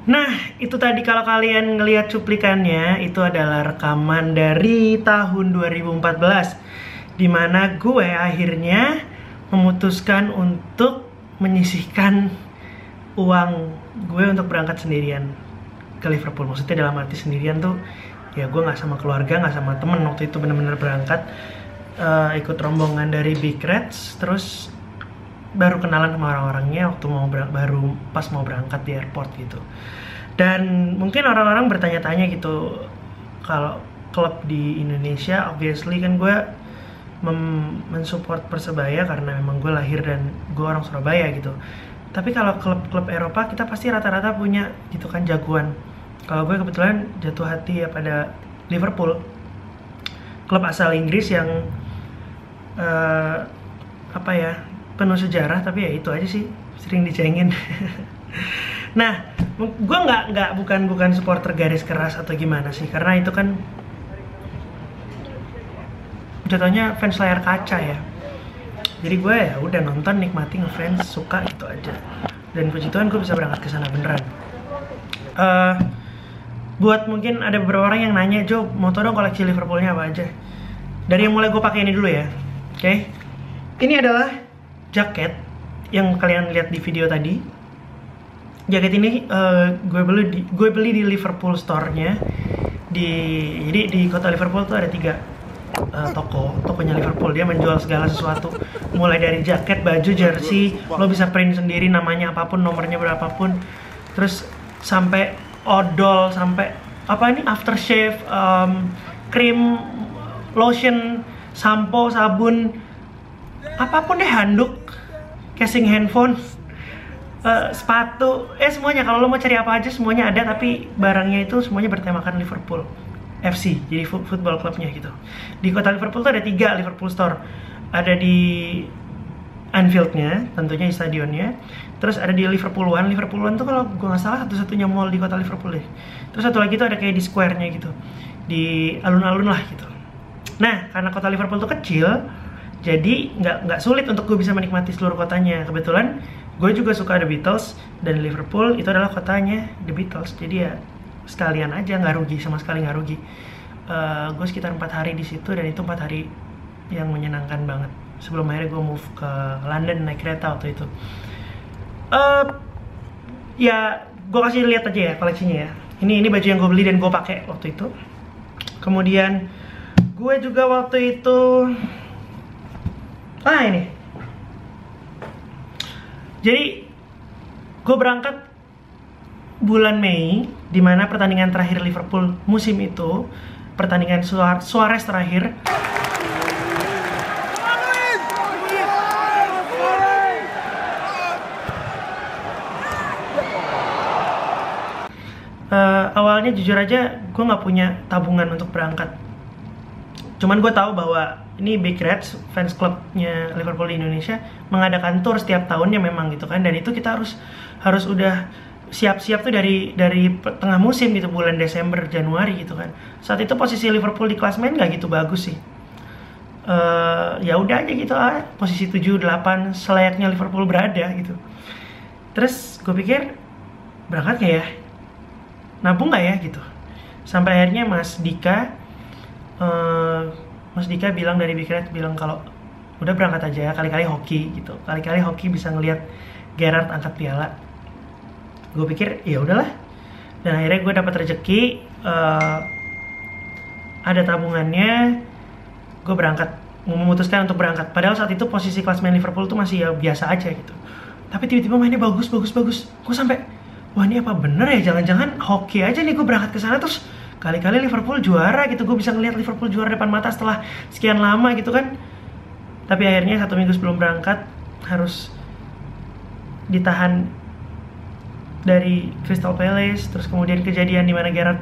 Nah, itu tadi kalau kalian ngelihat cuplikannya, itu adalah rekaman dari tahun 2014, dimana gue akhirnya memutuskan untuk menyisihkan uang gue untuk berangkat sendirian ke Liverpool. Maksudnya dalam arti sendirian tuh, ya gue nggak sama keluarga, nggak sama temen. Waktu itu bener-bener berangkat, ikut rombongan dari Big Reds, terus baru kenalan sama orang-orangnya waktu baru pas mau berangkat di airport gitu. Dan mungkin orang-orang bertanya-tanya gitu, kalau klub di Indonesia, obviously kan gue mensupport Persebaya karena memang gue lahir dan gue orang Surabaya gitu. Tapi kalau klub-klub Eropa kita pasti rata-rata punya gitu kan jagoan. Kalau gue kebetulan jatuh hati ya pada Liverpool, klub asal Inggris yang apa ya, penuh sejarah, tapi ya itu aja sih, sering dicengin. Nah, gue bukan supporter garis keras atau gimana sih, karena itu kan jatuhnya fans layar kaca ya. Jadi gue ya udah nonton, nikmati, ngefans, suka, itu aja. Dan puji Tuhan gue bisa berangkat ke sana beneran. Buat mungkin ada beberapa orang yang nanya, Jo, mau tau dong koleksi Liverpoolnya apa aja. Dari yang mulai gue pakai ini dulu ya, oke? Ini adalah jaket yang kalian lihat di video tadi. Jaket ini gue beli di Liverpool store-nya. Jadi di kota Liverpool tuh ada 3 tokonya Liverpool. Dia menjual segala sesuatu, mulai dari jaket, baju, jersey, lo bisa print sendiri namanya apapun, nomornya berapapun, terus sampai odol, sampai apa ini, aftershave, krim, lotion, sampo, sabun, apapun deh, handuk, casing handphone, sepatu, semuanya. Kalau lo mau cari apa aja semuanya ada, tapi barangnya itu semuanya bertemakan Liverpool FC, jadi football clubnya gitu. Di kota Liverpool tuh ada 3 Liverpool store. Ada di Anfield-nya, tentunya di stadionnya. Terus ada di Liverpool One. Liverpool One tuh kalau gue nggak salah satu-satunya mall di kota Liverpool deh. Terus satu lagi tuh ada kayak di square-nya gitu, di alun-alun lah gitu. Nah, karena kota Liverpool tuh kecil, jadi nggak sulit untuk gue bisa menikmati seluruh kotanya. Kebetulan gue juga suka The Beatles, dan Liverpool itu adalah kotanya The Beatles. Jadi ya sekalian aja, nggak rugi, sama sekali nggak rugi. Gue sekitar 4 hari di situ, dan itu 4 hari yang menyenangkan banget. Sebelum akhirnya gue move ke London naik kereta waktu itu. Ya gue kasih lihat aja ya koleksinya ya. Ini baju yang gue beli dan gue pakai waktu itu. Kemudian gue juga waktu itu, ini. Jadi gue berangkat bulan Mei, dimana pertandingan terakhir Liverpool musim itu, pertandingan Suarez terakhir. Awalnya jujur aja gue nggak punya tabungan untuk berangkat. Cuman gue tahu bahwa ini Big Reds, fans clubnya Liverpool di Indonesia, mengadakan tour setiap tahunnya memang gitu kan. Dan itu kita harus udah siap-siap tuh dari tengah musim gitu, bulan Desember, Januari gitu kan. Saat itu posisi Liverpool di klasemen nggak gitu bagus sih. Ya udah aja gitu lah, posisi 7-8 selayaknya Liverpool berada gitu. Terus gue pikir, berangkat nggak ya? Nabung nggak ya gitu. Sampai akhirnya Mas Dika bilang dari Big Red, bilang kalau udah berangkat aja, kali-kali hoki gitu, kali-kali hoki bisa ngelihat Gerrard angkat piala. Gue pikir ya udahlah, dan akhirnya gue dapat rezeki, ada tabungannya, gue memutuskan untuk berangkat. Padahal saat itu posisi klasemen Liverpool tuh masih ya biasa aja gitu, tapi tiba-tiba mainnya bagus. Gue sampai, wah ini apa bener ya, jangan-jangan hoki aja nih gue berangkat ke sana terus kali-kali Liverpool juara gitu, gue bisa ngelihat Liverpool juara depan mata setelah sekian lama gitu kan. Tapi akhirnya 1 minggu sebelum berangkat harus ditahan dari Crystal Palace, terus kemudian kejadian di mana Gerrard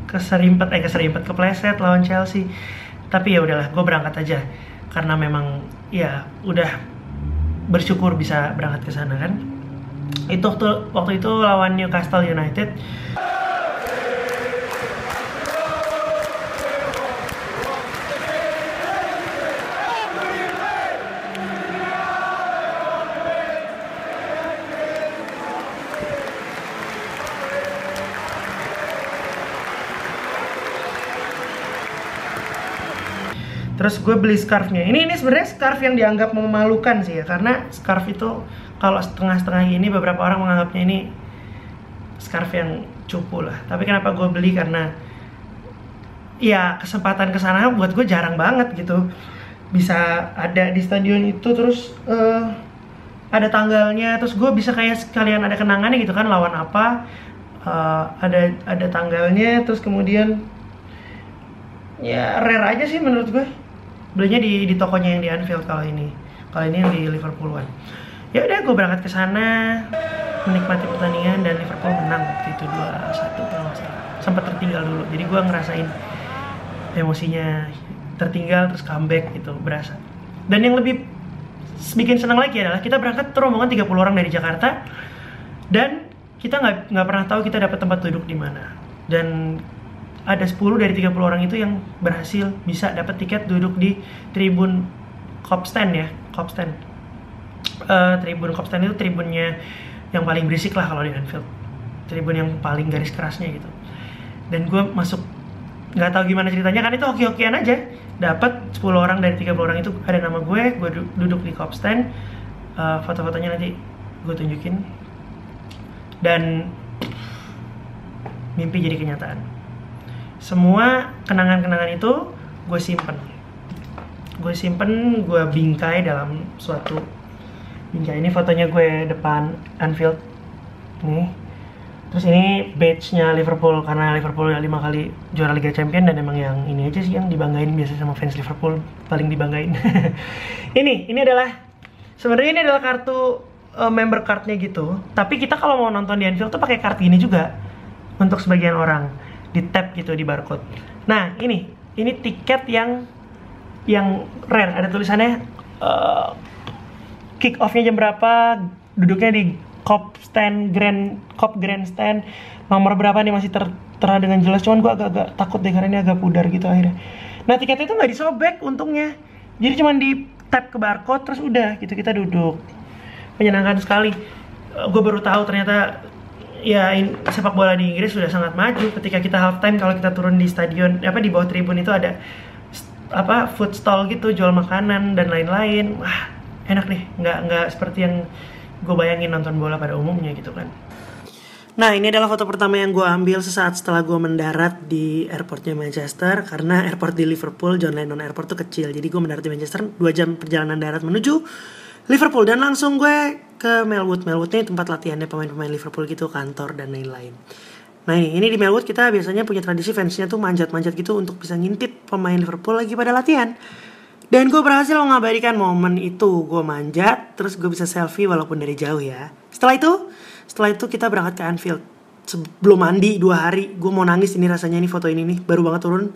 kepleset lawan Chelsea. Tapi ya udahlah, gue berangkat aja karena memang ya udah bersyukur bisa berangkat ke sana kan. Itu waktu itu lawan Newcastle United. Terus gue beli scarfnya. Ini sebenarnya scarf yang dianggap memalukan sih ya, karena scarf itu kalau setengah-setengah ini beberapa orang menganggapnya ini scarf yang cupu lah. Tapi kenapa gue beli, karena ya kesempatan kesana buat gue jarang banget gitu. Bisa ada di stadion itu, terus ada tanggalnya, terus gue bisa kayak sekalian ada kenangannya gitu kan, lawan apa, ada tanggalnya, terus kemudian ya rare aja sih menurut gue. Belinya di tokonya yang di Anfield kalau ini yang di Liverpool-an. Ya udah, gue berangkat ke sana, menikmati pertandingan, dan Liverpool menang waktu itu 2-1 kalau nggak salah. Sempat tertinggal dulu, jadi gue ngerasain emosinya tertinggal terus comeback itu berasa. Dan yang lebih bikin senang lagi adalah kita berangkat tuh rombongan 30 orang dari Jakarta, dan kita nggak pernah tahu kita dapat tempat duduk di mana. Dan ada 10 dari 30 orang itu yang berhasil bisa dapat tiket duduk di tribun Kopstand ya, Kopstand. Tribun Kopstand itu tribunnya yang paling berisik lah kalau di Anfield, tribun yang paling garis kerasnya gitu. Dan gue masuk, nggak tahu gimana ceritanya kan, itu hoki-hokian aja. Dapat 10 orang dari 30 orang itu ada nama gue duduk di Kopstand. Foto-fotonya nanti gue tunjukin. Dan mimpi jadi kenyataan. Semua kenangan-kenangan itu gue simpen, gue bingkai dalam suatu bingkai. Ini fotonya gue depan Anfield nih. Terus ini badge-nya Liverpool, karena Liverpool 5 kali juara Liga Champions, dan emang yang ini aja sih yang dibanggain biasanya sama fans Liverpool, paling dibanggain. ini adalah sebenarnya ini adalah kartu member card-nya gitu. Tapi kita kalau mau nonton di Anfield tuh pakai kartu ini juga untuk sebagian orang, di tap gitu di barcode. Nah, ini tiket yang rare, ada tulisannya kick off-nya jam berapa, duduknya di Kop Grandstand, nomor berapa nih masih tertera dengan jelas. Cuman gue agak takut deh karena ini agak pudar gitu akhirnya. Nah, tiketnya itu nggak disobek untungnya, jadi cuman di tap ke barcode terus udah gitu kita duduk. Menyenangkan sekali. Gue baru tahu ternyata ya sepak bola di Inggris sudah sangat maju. Ketika kita halftime, kalau kita turun di stadion di bawah tribun itu ada food stall gitu, jual makanan dan lain-lain. Wah, enak nih, nggak seperti yang gue bayangin nonton bola pada umumnya gitu kan. Nah, ini adalah foto pertama yang gue ambil sesaat setelah gue mendarat di airportnya Manchester. Karena airport di Liverpool, John Lennon Airport tuh kecil, jadi gue mendarat di Manchester, 2 jam perjalanan darat menuju Liverpool. Dan langsung gue ke Melwood ini tempat latihannya pemain-pemain Liverpool gitu, kantor dan lain-lain. Nah, ini di Melwood kita biasanya punya tradisi fansnya tuh manjat-manjat gitu untuk bisa ngintip pemain Liverpool lagi pada latihan. Dan gue berhasil mengabadikan momen itu. Gue manjat, terus gue bisa selfie walaupun dari jauh ya. Setelah itu kita berangkat ke Anfield. Sebelum mandi 2 hari, gue mau nangis ini rasanya. Ini foto ini nih, baru banget turun.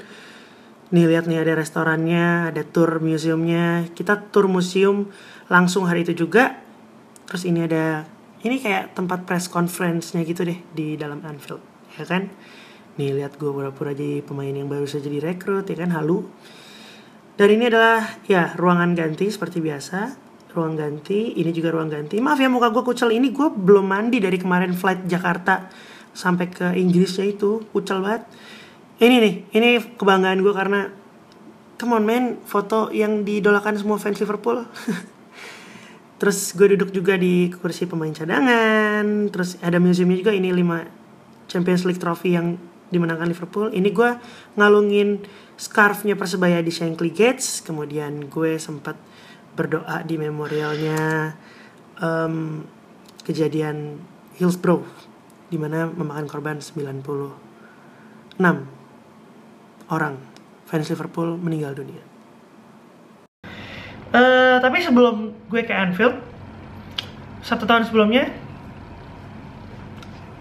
Nih lihat nih, ada restorannya, ada tour museumnya. Kita tour museum langsung hari itu juga. Terus ini kayak tempat press conference-nya gitu deh di dalam Anfield, ya kan? Nih lihat gue pura-pura jadi pemain yang baru saja direkrut, ya kan, halu. Dan ini adalah ya ruangan ganti seperti biasa, ruang ganti. Ini juga ruang ganti. Maaf ya muka gue kucel, ini gue belum mandi dari kemarin flight Jakarta sampai ke Inggrisnya itu, kucel banget. Ini kebanggaan gue karena come on man, foto yang diidolakan semua fans Liverpool. Terus gue duduk juga di kursi pemain cadangan. Terus ada museumnya juga, ini 5 Champions League trophy yang dimenangkan Liverpool. Ini gue ngalungin scarfnya Persebaya di Shankly Gates. Kemudian gue sempat berdoa di memorialnya kejadian Hillsborough, dimana memakan korban 96 orang fans Liverpool meninggal dunia. Tapi sebelum gue ke Anfield, 1 tahun sebelumnya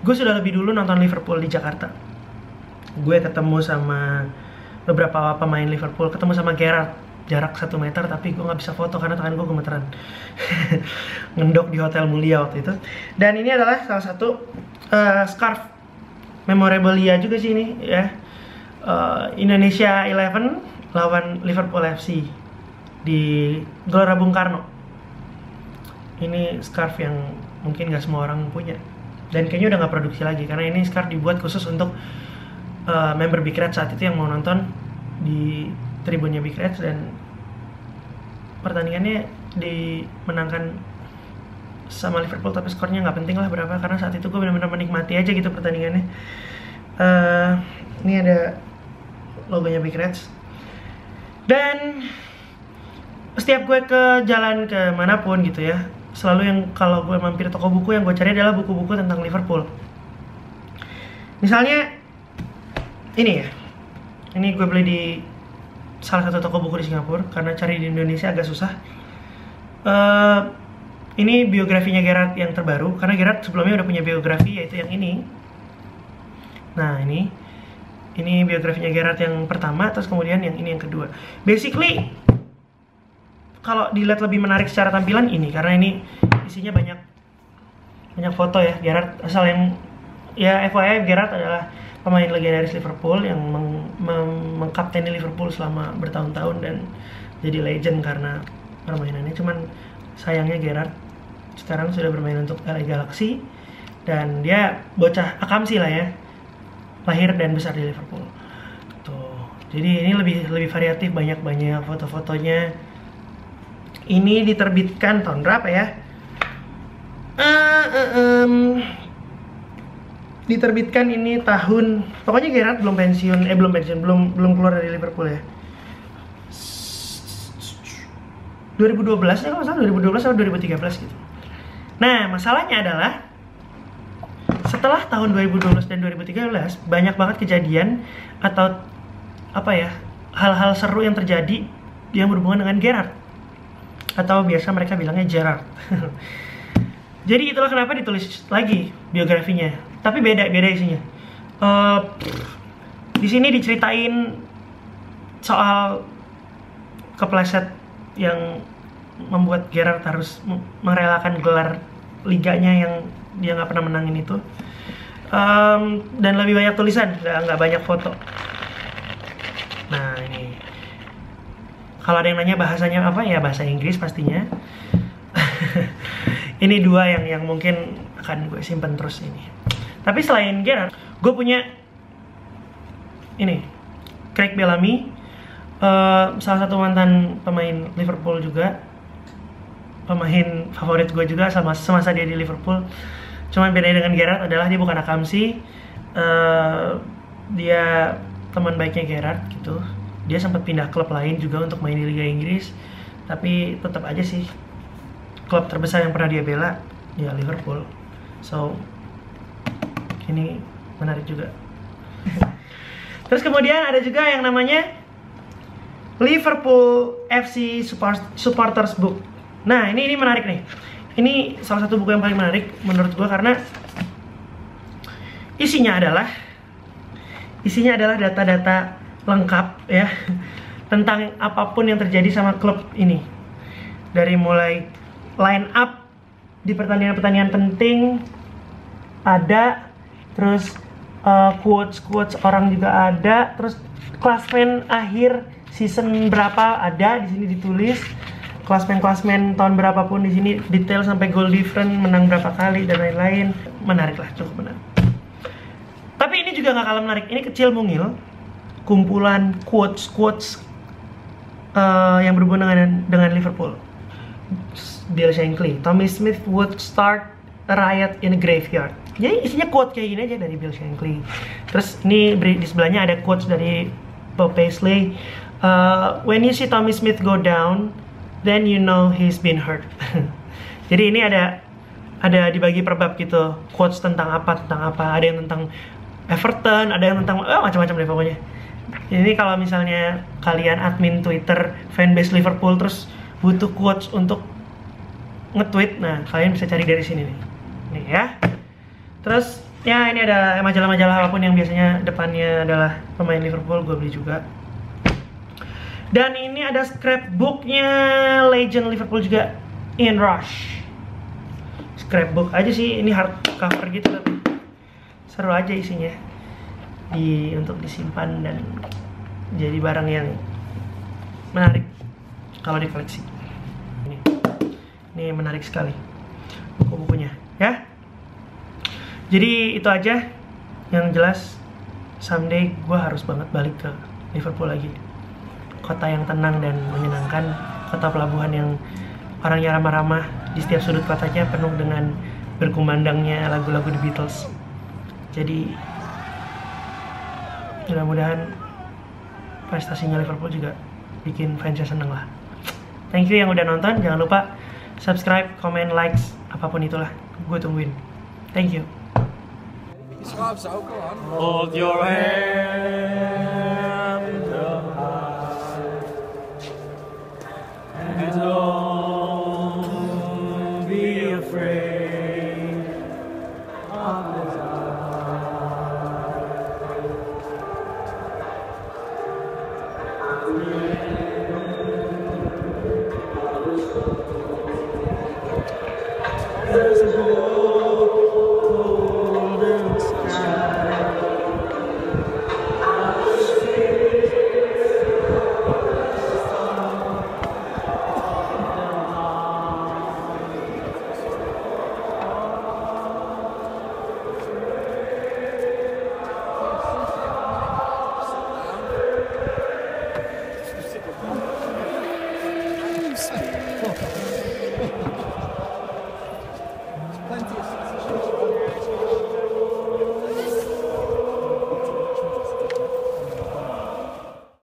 gue sudah lebih dulu nonton Liverpool di Jakarta. Gue ketemu sama beberapa pemain Liverpool, ketemu sama Gerrard, jarak 1 meter, tapi gue gak bisa foto karena tangan gue gemeteran. Ngendok di Hotel Mulia waktu itu. Dan ini adalah salah satu scarf memorabilia juga sih ini ya. Indonesia 11 lawan Liverpool FC di Gelora Bung Karno. Ini scarf yang mungkin gak semua orang punya, dan kayaknya udah gak produksi lagi karena ini scarf dibuat khusus untuk member Big Red saat itu yang mau nonton di tribunnya Big Reds, dan pertandingannya dimenangkan sama Liverpool, tapi skornya nggak penting lah berapa, karena saat itu gue benar-benar menikmati aja gitu pertandingannya. Ini ada logonya Big Reds. Dan setiap gue ke jalan ke manapun gitu ya, selalu yang kalau gue mampir toko buku, yang gue cari adalah buku-buku tentang Liverpool. Misalnya ini ya, ini gue beli di salah satu toko buku di Singapura, karena cari di Indonesia agak susah. Ini biografinya Gerrard yang terbaru, karena Gerrard sebelumnya udah punya biografi, yaitu yang ini. Nah ini biografinya Gerrard yang pertama, terus kemudian yang ini yang kedua. Basically, kalau dilihat lebih menarik secara tampilan ini, karena ini isinya banyak foto ya Gerrard. Asal yang ya FYI, Gerrard adalah pemain legendaris Liverpool yang mengkapteni Liverpool selama bertahun-tahun dan jadi legend karena permainannya. Cuman sayangnya Gerrard sekarang sudah bermain untuk LA Galaxy, dan dia bocah akamsi lah ya, lahir dan besar di Liverpool. Tuh, jadi ini lebih variatif, banyak foto-fotonya. Ini diterbitkan tahun berapa ya? Diterbitkan ini tahun, pokoknya Gerrard belum keluar dari Liverpool ya. 2012 ya kalau salah, 2012 atau 2013 gitu. Nah, masalahnya adalah setelah tahun 2012 dan 2013 banyak banget kejadian atau apa ya, hal-hal seru yang terjadi yang berhubungan dengan Gerrard, atau biasa mereka bilangnya Gerrard. Jadi itulah kenapa ditulis lagi biografinya, tapi beda isinya. Di sini diceritain soal kepleset yang membuat Gerrard harus merelakan gelar liganya yang dia nggak pernah menangin itu. Dan lebih banyak tulisan, nggak banyak foto. Nah ini, kalau ada yang nanya bahasanya apa, ya bahasa Inggris pastinya. Ini dua yang mungkin akan gue simpen terus ini. Tapi selain Gerrard, gue punya ini Craig Bellamy, salah satu mantan pemain Liverpool juga, pemain favorit gue juga semasa dia di Liverpool. Cuman bedanya dengan Gerrard adalah dia bukan akamsi, dia teman baiknya Gerrard gitu. Dia sempat pindah klub lain juga untuk main di Liga Inggris, tapi tetap aja sih klub terbesar yang pernah dia bela ya Liverpool. So ini menarik juga. Terus kemudian ada juga yang namanya Liverpool FC Supporters Book. Nah ini menarik nih. Ini salah satu buku yang paling menarik menurut gue, karena isinya adalah data-data lengkap ya tentang apapun yang terjadi sama klub ini, dari mulai line up di pertandingan-pertandingan penting ada, terus quotes orang juga ada, terus klasmen akhir season berapa ada di sini ditulis, klasmen tahun berapapun di sini detail sampai goal difference, menang berapa kali dan lain-lain. Menarik lah, cukup menarik. Tapi ini juga nggak kalah menarik. Ini kecil mungil, kumpulan quotes yang berhubungan dengan Liverpool. Bill Shankly, Tommy Smith would start a riot in a graveyard. Jadi isinya quote kayak gini aja dari Bill Shankly. Terus ini di sebelahnya ada quotes dari Bob Paisley. When you see Tommy Smith go down, then you know he's been hurt. Jadi ini ada dibagi per bab gitu, quotes tentang apa. Ada yang tentang Everton, ada yang tentang macam-macam deh pokoknya. Ini kalau misalnya kalian admin Twitter fanbase Liverpool terus butuh quotes untuk nge-tweet, nah kalian bisa cari dari sini nih ya. Terus ya ini ada majalah-majalah apapun yang biasanya depannya adalah pemain Liverpool, gue beli juga. Dan ini ada scrapbooknya legend Liverpool juga, Ian Rush. Scrapbook aja sih, ini hardcover gitu, tapi seru aja isinya untuk disimpan dan jadi barang yang menarik kalau dikoleksi. Ini menarik sekali buku-bukunya ya. Jadi itu aja. Yang jelas someday gue harus banget balik ke Liverpool lagi. kota yang tenang dan menyenangkan, kota pelabuhan yang orangnya ramah-ramah, di setiap sudut kotanya penuh dengan berkumandangnya lagu-lagu The Beatles. Jadi mudah-mudahan prestasinya Liverpool juga bikin fansnya seneng lah. Thank you yang udah nonton, jangan lupa subscribe, comment, likes, apapun itulah, gue tungguin. Thank you. Hold your hand up high and don't be afraid of the dark. There's a